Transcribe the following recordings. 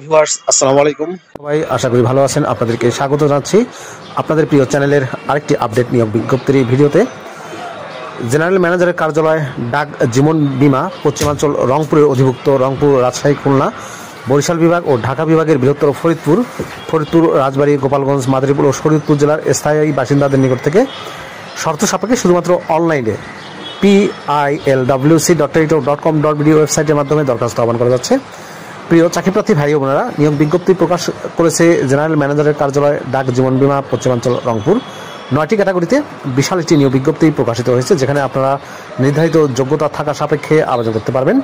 Viewers আসসালামু আলাইকুম। সবাই আশা করি ভালো আছেন। আপনাদেরকে স্বাগত জানাচ্ছি আপনাদের প্রিয় চ্যানেলের আরেকটি আপডেট নিয়োগ বিজ্ঞপ্তির ভিডিওতে। জেনারেল ম্যানেজারের কার্যালয় ডাক জীবন বীমা পশ্চিমাঞ্চল রংপুরের অধিভুক্ত রংপুর, রাজশাহী, খুলনা, বরিশাল বিভাগ ও ঢাকা বিভাগের বৃহত্তর ফরিদপুর, রাজবাড়ী, গোপালগঞ্জ, মাদারীপুর ও শরীয়তপুর জেলার স্থায়ী বাসিন্দাদের নিকট থেকে শর্ত সাপেক্ষে শুধুমাত্র অনলাইনে pilwc.com.bd ওয়েবসাইটের মাধ্যমে দরখাস্ত আহ্বান করা যাচ্ছে। প্রিয় চাকরিপ্রার্থী ভাই ও বোনেরা, নিয়োগ বিজ্ঞপ্তি প্রকাশ করেছে জেনারেল ম্যানেজারের কার্যালয় ডাক জীবন বীমা পশ্চিমাঞ্চল রংপুর। 9টি ক্যাটাগরিতে বিশাল একটি নিয়োগ বিজ্ঞপ্তি প্রকাশিত হয়েছে, যেখানে আপনারা নির্ধারিত যোগ্যতা থাকা সাপেক্ষে আবেদন করতে পারবেন।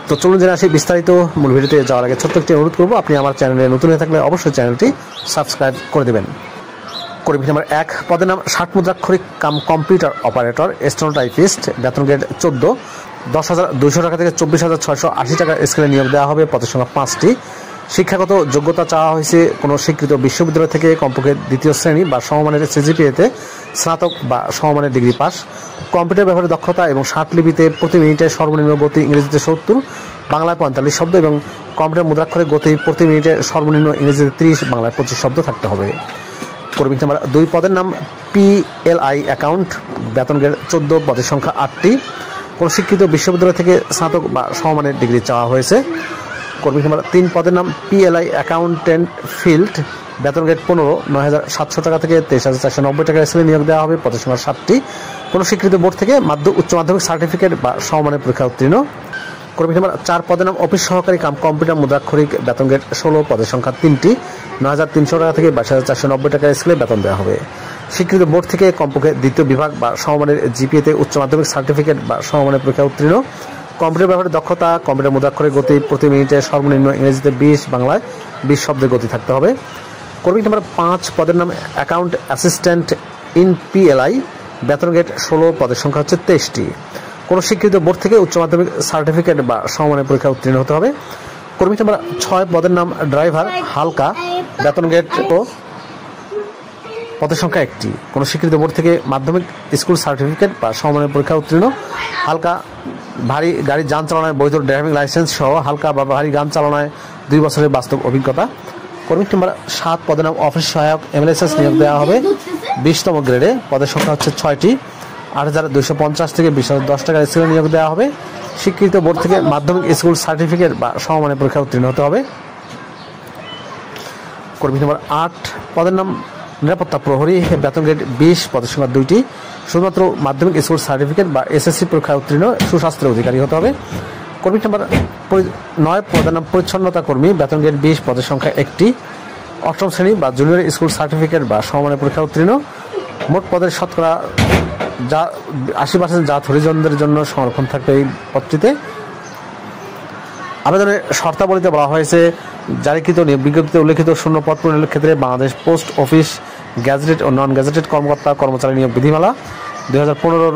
তো চলুন জেনে আসি বিস্তারিত। মূল ভিডিওতে যাওয়ার আগে ছোট্ট একটি অনুরোধ করবো, আপনি আমার চ্যানেলে নতুন হয়ে থাকলে অবশ্যই চ্যানেলটি সাবস্ক্রাইব করে দেবেন। কর্মী নাম্বার 1, পদের নাম 60 মুদ্রাক্ষরিক কাম কম্পিউটার অপারেটর, স্টেনোটাইপিস্ট, বেতন গ্রেড 14, 10,200 টাকা থেকে 24,680 টাকা স্কেলে নিয়োগ দেওয়া হবে। পদের সংখ্যা 5টি। শিক্ষাগত যোগ্যতা চাওয়া হয়েছে কোনো স্বীকৃত বিশ্ববিদ্যালয় থেকে কমপক্ষে দ্বিতীয় শ্রেণী বা সমমানের সিজিপিএতে স্নাতক বা সমমানের ডিগ্রি পাস। কম্পিউটার ব্যবহারে দক্ষতা এবং 60 লিপিতে প্রতি মিনিটে সর্বনিম্ন গতি ইংরেজিতে 70, বাংলায় 45 শব্দ এবং কম্পিউটার মুদ্রাক্ষরে গতি প্রতি মিনিটে সর্বনিম্ন ইংরেজিতে 30, বাংলায় 25 শব্দ থাকতে হবে। কর্মী নাম্বার 2, পদের নাম PLI অ্যাকাউন্ট, বেতন গ্রেড 14, পদের সংখ্যা 8টি। কোনো স্বীকৃত বিশ্ববিদ্যালয় থেকে স্নাতক বা সমমানের ডিগ্রি চাওয়া হয়েছে। কর্মী নাম্বার 3, পদের নাম PLI অ্যাকাউন্টেন্ট ফিল্ড, বেতন গ্রেড 15, 9,700 টাকা থেকে 23,490 টাকা স্কেলে নিয়োগ দেওয়া হবে। পদের সংখ্যা 7টি। কোনো স্বীকৃত বোর্ড থেকে উচ্চ মাধ্যমিক সার্টিফিকেট বা সমমানের পরীক্ষা উত্তীর্ণ। কর্মী নাম্বার 4, পদের নাম অফিস সহকারী কাম কম্পিউটার মুদ্রাক্ষরিক, বেতন গ্রেড 16, পদের সংখ্যা 3টি, 9,300 টাকা থেকে 22,490 টাকা স্কেলে বেতন দেওয়া হবে। স্বীকৃত বোর্ড থেকে কমপক্ষে দ্বিতীয় বিভাগ বা সমমানের জিপিএতে উচ্চ মাধ্যমিক সার্টিফিকেট বা সমমানের পরীক্ষা উত্তীর্ণ। কম্পিউটার ব্যবহারে দক্ষতা, কম্পিউটার মুদ্রাক্ষরের গতি প্রতি মিনিটে সর্বনিম্ন ইংরেজিতে 20, বাংলায় 20 শব্দের গতি থাকতে হবে। কর্মী নাম্বার 5, পদের নাম অ্যাকাউন্ট অ্যাসিস্ট্যান্ট ইন PLI, বেতন গ্রেড 16, পদের সংখ্যা হচ্ছে 23টি। কোনো স্বীকৃত বোর্ড থেকে উচ্চ মাধ্যমিক সার্টিফিকেট বা সমমানের পরীক্ষা উত্তীর্ণ হতে হবে। কর্মী নাম্বার 6, পদের নাম ড্রাইভার হালকা, বেতন গ্রেড ও পদের সংখ্যা 1টি। কোনো স্বীকৃত বোর্ড থেকে মাধ্যমিক স্কুল সার্টিফিকেট বা সমমানের পরীক্ষা উত্তীর্ণ। হালকা ভারী গাড়ি যান চালানোয় বৈধ ড্রাইভিং লাইসেন্স সহ হালকা বা ভারী যান চালানোয় 2 বছরের বাস্তব অভিজ্ঞতা। কর্মী নাম্বার 7, পদের নাম অফিস সহায়ক MLS নিয়োগ দেওয়া হবে 20তম গ্রেডে। পদের সংখ্যা হচ্ছে 6টি, 8,250 থেকে 20,010 টাকার স্কেলে নিয়োগ দেওয়া হবে। স্বীকৃত বোর্ড থেকে মাধ্যমিক স্কুল সার্টিফিকেট বা সমমানের পরীক্ষা উত্তীর্ণ হতে হবে। কর্মী নাম্বার 8, পদের নাম নিরাপত্তা প্রহরী, বেতন গ্রেড 20, পদের সংখ্যা 2টি। শুধুমাত্র মাধ্যমিক স্কুল সার্টিফিকেট বা SSC পরীক্ষা উত্তীর্ণ সুস্বাস্থ্যের অধিকারী হতে হবে। কর্মী নাম্বার 9, পদের নাম পরিচ্ছন্নতা কর্মী, বেতন গ্রেড 20, পদের সংখ্যা 1টি। 8ম শ্রেণী বা জুনিয়র স্কুল সার্টিফিকেট বা সমমানের পরীক্ষা উত্তীর্ণ। মোট পদের শতকরা 80% জাত হরিজনদের জন্য সংরক্ষণ থাকবে এই পদটিতে। আবেদনের শর্তাবলীতে বলা হয়েছে, জারিকৃত বিজ্ঞপ্তিতে উল্লেখিত শূন্য পদ পূরণের ক্ষেত্রে বাংলাদেশ পোস্ট অফিস গ্যাজেটেড ও নন গ্যাজেটেড কর্মকর্তা কর্মচারী নিয়োগ বিধিমালা 2015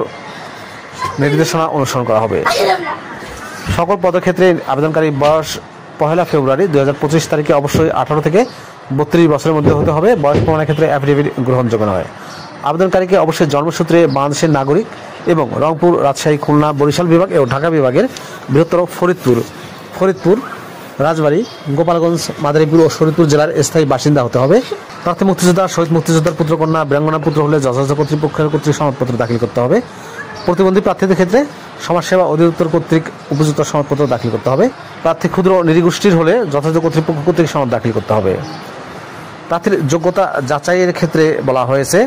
নির্দেশনা অনুসরণ করা হবে। সকল পদক্ষেত্রে আবেদনকারী বয়স 1 ফেব্রুয়ারি 2025 তারিখে অবশ্যই 18 থেকে 32 বছরের মধ্যে হতে হবে। বয়স প্রমাণের ক্ষেত্রে অ্যাফিডেভিট গ্রহণযোগ্য নয়। আবেদনকারীকে অবশ্যই জন্মসূত্রে বাংলাদেশের নাগরিক এবং রংপুর, রাজশাহী, খুলনা, বরিশাল বিভাগ এবং ঢাকা বিভাগের বৃহত্তর ফরিদপুর, রাজবাড়ী, গোপালগঞ্জ, মাদারীপুর ও শরীয়তপুর জেলার স্থায়ী বাসিন্দা হতে হবে। প্রার্থী মুক্তিযোদ্ধা, শহীদ মুক্তিযোদ্ধার পুত্রকন্যা, বীরাঙ্গনা পুত্র হলে যথাযথ কর্তৃপক্ষের কর্তৃক সনদপত্র দাখিল করতে হবে। প্রতিবন্ধী প্রার্থীদের ক্ষেত্রে সমাজসেবা অধিদপ্তর কর্তৃক উপযুক্ত সনদপত্র দাখিল করতে হবে। প্রার্থী ক্ষুদ্র নৃগোষ্ঠীর হলে যথাযথ কর্তৃপক্ষ কর্তৃক সনদ দাখিল করতে হবে। প্রার্থীর যোগ্যতা যাচাইয়ের ক্ষেত্রে বলা হয়েছে,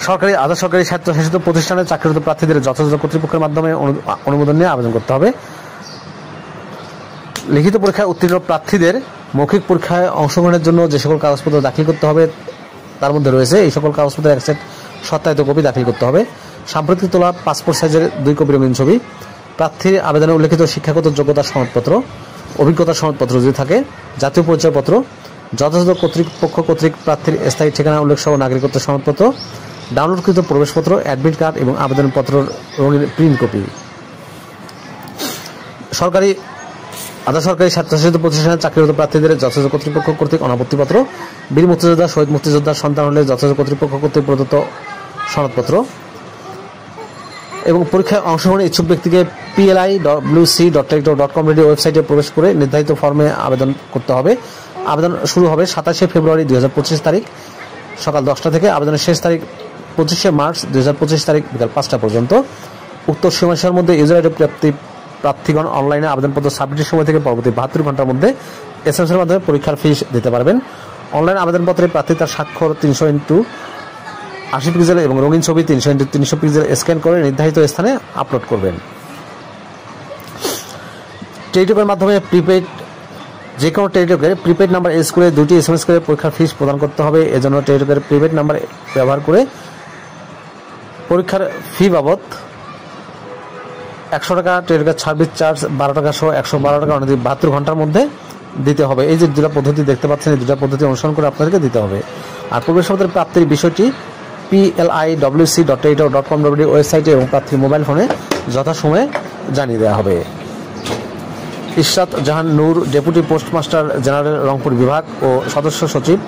সরকারি, আধা সরকারি, স্বায়ত্তশাসিত প্রতিষ্ঠানে চাকরিরত প্রার্থীদের যথাযথ কর্তৃপক্ষের মাধ্যমে অনুমোদন নিয়ে আবেদন করতে হবে। লিখিত পরীক্ষায় উত্তীর্ণ প্রার্থীদের মৌখিক পরীক্ষায় অংশগ্রহণের জন্য যে সকল কাগজপত্র দাখিল করতে হবে তার মধ্যে রয়েছে এই সকল কাগজপত্রের এক সেট সত্যায়িত কপি দাখিল করতে হবে। সাম্প্রতিক তোলা পাসপোর্ট সাইজের 2 কপি রঙিন ছবি, প্রার্থীর আবেদনে উল্লেখিত শিক্ষাগত যোগ্যতার সনদপত্র, অভিজ্ঞতার সনদপত্র যদি থাকে, জাতীয় পরিচয়পত্র, যথাযথ কর্তৃপক্ষ কর্তৃক প্রার্থীর স্থায়ী ঠিকানা উল্লেখ সহ নাগরিকত্ব সনদপত্র, ডাউনলোডকৃত প্রবেশপত্র, অ্যাডমিট কার্ড এবং আবেদনপত্র রঙিন প্রিন্ট কপি। সরকারি, আধা সরকারি, স্বায়ত্তশাসিত প্রতিষ্ঠানে চাকরিরত প্রার্থীদের যথাযথ কর্তৃপক্ষ কর্তৃক অনাপত্তিপত্র, বীর মুক্তিযোদ্ধা, শহীদ মুক্তিযোদ্ধার সন্তান হলে যথাযথ কর্তৃপক্ষ কর্তৃক প্রদত্ত সনদপত্র। এবং পরীক্ষায় অংশগ্রহণের ইচ্ছুক ব্যক্তিকে PLIWC.TELETO.com ওয়েবসাইটে প্রবেশ করে নির্ধারিত ফর্মে আবেদন করতে হবে। আবেদন শুরু হবে 27শে ফেব্রুয়ারি 2025 তারিখ সকাল 10টা থেকে। আবেদনের শেষ তারিখ 25শে মার্চ 2025 তারিখ বিকাল 5টা পর্যন্ত। উক্ত সময়সীমার মধ্যে ইউজার আইডি প্রার্থীগণ অনলাইনে আবেদনপত্র সাবমিটের সময় থেকে পরবর্তী 72 ঘন্টার মধ্যে SMS এর মাধ্যমে পরীক্ষার ফিস দিতে পারবেন। অনলাইন আবেদনপত্রে প্রার্থী তার স্বাক্ষর 300x80 পিক্সেল এবং রঙিন ছবি 300x300 পিক্সেল স্ক্যান করে নির্ধারিত স্থানে আপলোড করবেন। টেলিটকের মাধ্যমে যে কোনো টেলিটকের প্রিপেড নাম্বার ইউজ করে 2টি SMS করে পরীক্ষার ফিস প্রদান করতে হবে। এজন্য টেলিটকের প্রিপেড নাম্বার ব্যবহার করে পরীক্ষার ফি বাবদ 100 টাকা, টেলিটকের সার্ভিস চার্জ 12 টাকা সহ 112 টাকা 72 ঘন্টার মধ্যে দিতে হবে। এই যে দুটো পদ্ধতি দেখতে পাচ্ছেন, এই দুটো পদ্ধতি অনুসরণ করে আপনাদেরকে দিতে হবে। আর প্রবেশ পত্রের প্রাপ্তির বিষয়টি PLIWC.TELETO.com ওয়েবসাইটে এবং প্রার্থীর মোবাইল ফোনে যথাসময়ে জানিয়ে দেওয়া হবে। ইশরাত জাহান নূর, ডেপুটি পোস্টমাস্টার জেনারেল রংপুর বিভাগ ও সদস্য সচিব,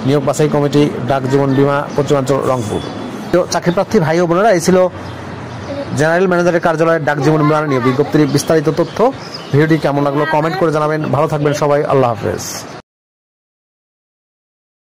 নিয়োগ বাছাই কমিটি, ডাক জীবন বীমা, পশ্চিমাঞ্চল, রংপুর। চাকরিপ্রার্থী ভাই ও বোনেরা, এই ছিল জেনারেল ম্যানেজারের কার্যালয়ের ডাক জীবন বীমা নিয়োগ বিজ্ঞপ্তির বিস্তারিত তথ্য। ভিডিওটি কেমন লাগলো কমেন্ট করে জানাবেন। ভালো থাকবেন সবাই, আল্লাহ হাফেজ।